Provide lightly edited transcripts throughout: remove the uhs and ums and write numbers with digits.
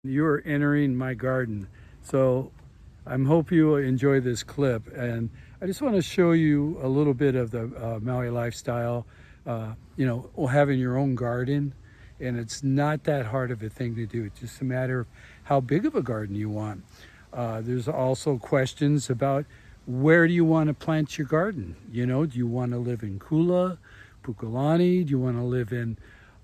You're entering my garden. So I hope you enjoy this clip. And I just want to show you a little bit of the Maui lifestyle, having your own garden. And it's not that hard of a thing to do. It's just a matter of how big of a garden you want. There's also questions about where do you want to plant your garden? Do you want to live in Kula, Pukalani? Do you want to live in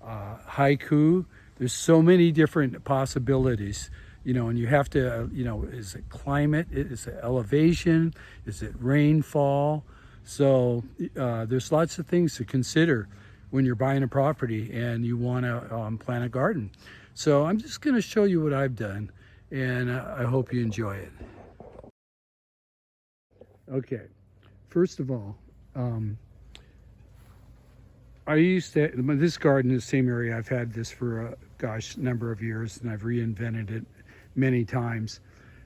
Haiku? There's so many different possibilities, and you have to, is it climate? Is it elevation? Is it rainfall? So there's lots of things to consider when you're buying a property and you want to plant a garden. So I'm just going to show you what I've done, and I hope you enjoy it. Okay, first of all, I used to, this garden is the same area. I've had this for a number of years, and I've reinvented it many times.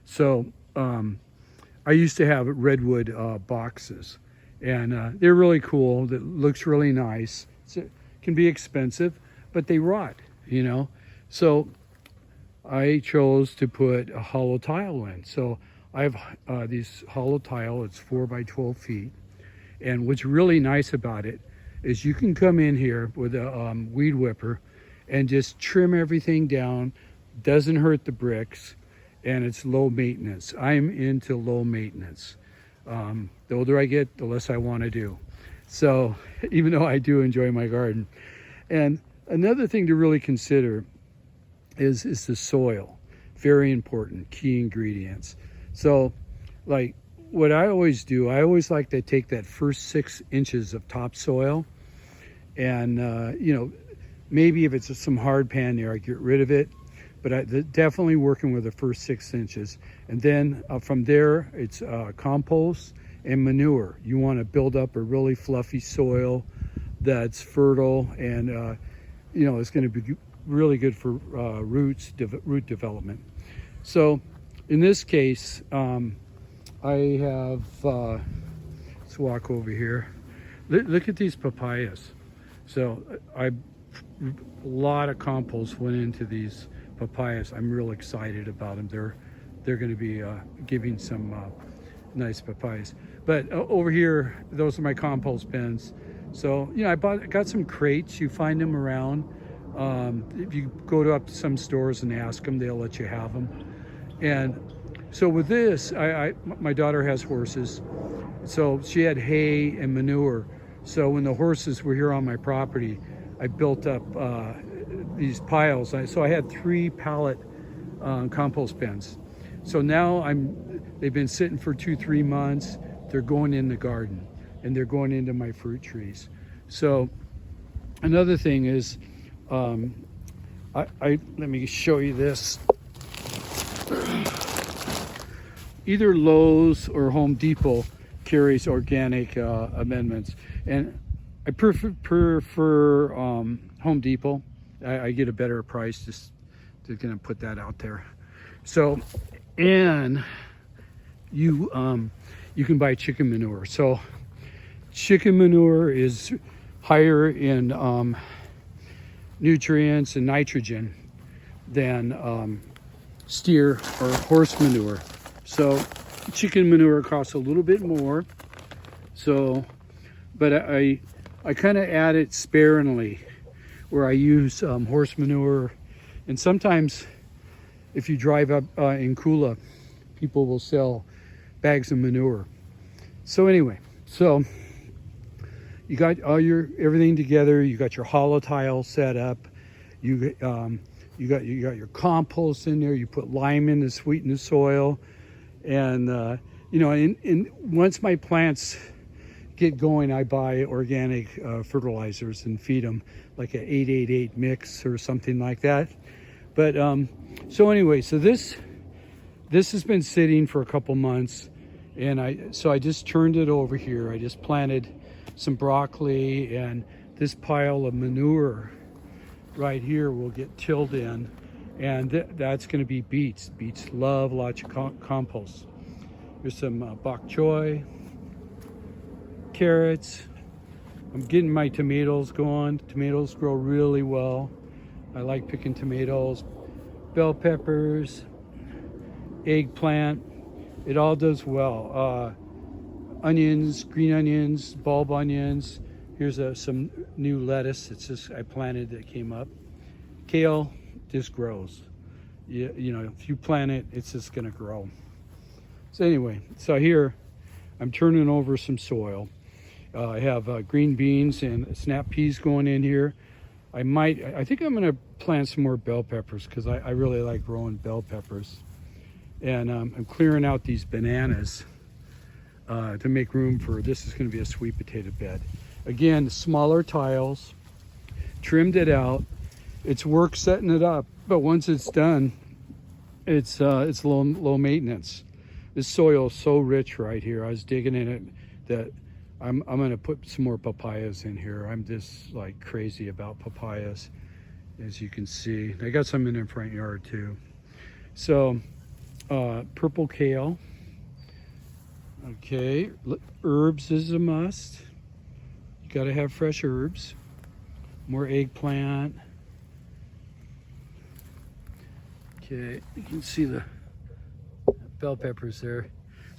So I used to have redwood boxes, and they're really cool. That looks really nice. It can be expensive, but they rot, So I chose to put a hollow tile in. So I have these hollow tile. It's 4 by 12 feet, and what's really nice about it is you can come in here with a weed whipper and just trim everything down. Doesn't hurt the bricks, and it's low maintenance. I'm into low maintenance. The older I get, the less I want to do. So even though I do enjoy my garden. And another thing to really consider is the soil. Very important, key ingredients. So like what I always do, I always like to take that first 6 inches of topsoil, and maybe if it's some hard pan there, I get rid of it, but definitely working with the first 6 inches. And then from there, it's compost and manure. You want to build up a really fluffy soil that's fertile, and it's going to be really good for root development. So in this case, I have, let's walk over here. Look at these papayas. So a lot of compost went into these papayas. I'm real excited about them. They're going to be giving some nice papayas. But over here, those are my compost bins. So I got some crates. You find them around. If you go up to some stores and ask them, they'll let you have them. And so with this, my daughter has horses, so she had hay and manure. So when the horses were here on my property, I built up these piles. So I had 3 pallet compost bins. So now they've been sitting for 2-3 months. They're going in the garden, and they're going into my fruit trees. So another thing is, let me show you this. Either Lowe's or Home Depot carries organic amendments, and I prefer Home Depot. I get a better price. Just gonna put that out there. So, and you can buy chicken manure. So chicken manure is higher in nutrients and nitrogen than steer or horse manure. So chicken manure costs a little bit more. So, but I kind of add it sparingly, where I use horse manure. And sometimes if you drive up in Kula, people will sell bags of manure. So anyway, so you got everything together. You got your hollow tile set up. You got your compost in there. You put lime in to sweeten the soil. And and once my plants get going, I buy organic fertilizers and feed them, like an 888 mix or something like that. But so anyway, so this has been sitting for a couple months, and I just turned it over here. I just planted some broccoli, and this pile of manure right here will get tilled in. And that's going to be beets. Beets love lots of compost. There's some bok choy, carrots. I'm getting my tomatoes going. Tomatoes grow really well. I like picking tomatoes. bell peppers, eggplant. It all does well. Onions, green onions, bulb onions. Here's some new lettuce. It's just I planted that came up. Kale just grows. You know, if you plant it, it's just gonna grow. So anyway, so here I'm turning over some soil. I have green beans and snap peas going in here. I think I'm gonna plant some more bell peppers because I really like growing bell peppers. And I'm clearing out these bananas to make room for, this is gonna be a sweet potato bed. Again, smaller tiles, trimmed it out. It's work setting it up, but once it's done, it's low maintenance. This soil is so rich right here. I was digging in it that I'm gonna put some more papayas in here. I'm just like crazy about papayas, as you can see. I got some in the front yard too. So purple kale. Okay, herbs is a must. You gotta have fresh herbs. More eggplant. Okay, you can see the bell peppers there.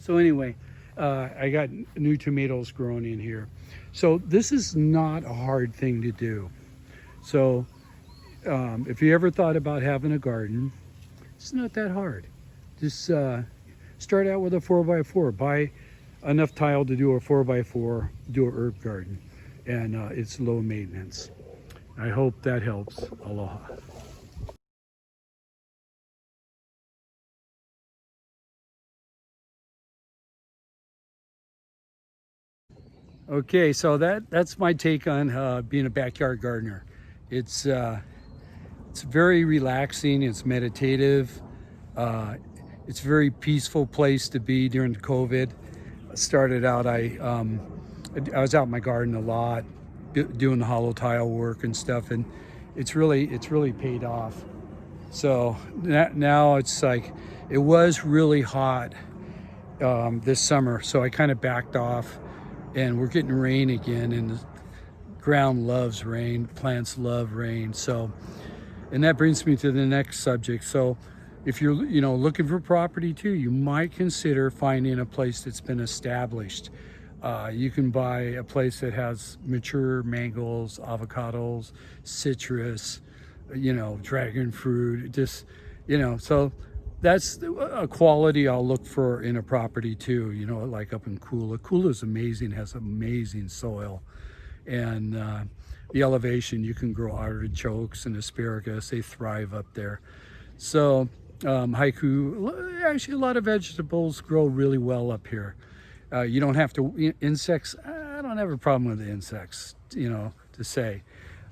So anyway, I got new tomatoes growing in here. So this is not a hard thing to do. So if you ever thought about having a garden, it's not that hard. Just start out with a 4x4. Buy enough tile to do a 4x4, do a herb garden. And it's low maintenance. I hope that helps. Aloha. Okay, so that's my take on being a backyard gardener. It's very relaxing. It's meditative. It's a very peaceful place to be during COVID. I started out, I was out in my garden a lot, doing the hollow tile work and stuff, and it's really paid off. So now it's like, it was really hot this summer, so I kind of backed off. And we're getting rain again, and the ground loves rain, plants love rain. So, and that brings me to the next subject. So if you're looking for property too, you might consider finding a place that's been established. You can buy a place that has mature mangoes, avocados, citrus, dragon fruit, just, so that's a quality I'll look for in a property too, like up in Kula. Kula's amazing, has amazing soil. And the elevation, you can grow artichokes and asparagus, they thrive up there. So Haiku, actually a lot of vegetables grow really well up here. You don't have to, insects, I don't have a problem with the insects, to say.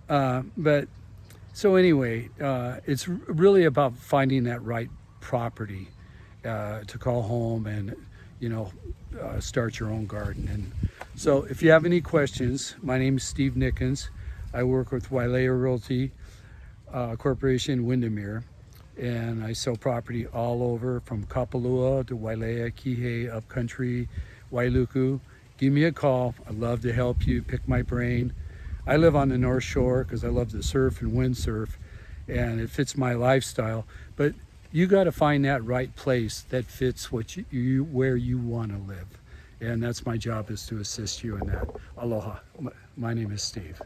But so anyway, it's really about finding that right property to call home and start your own garden. And so if you have any questions, my name is Steve Nickens. I work with Wailea Realty Corporation, Windermere, and I sell property all over from Kapalua to Wailea, Kihei, Upcountry, Wailuku. Give me a call. I'd love to help you, pick my brain. I live on the North Shore because I love to surf and windsurf, and it fits my lifestyle. But you got to find that right place that fits what where you want to live. And that's my job, is to assist you in that. Aloha. My name is Steve.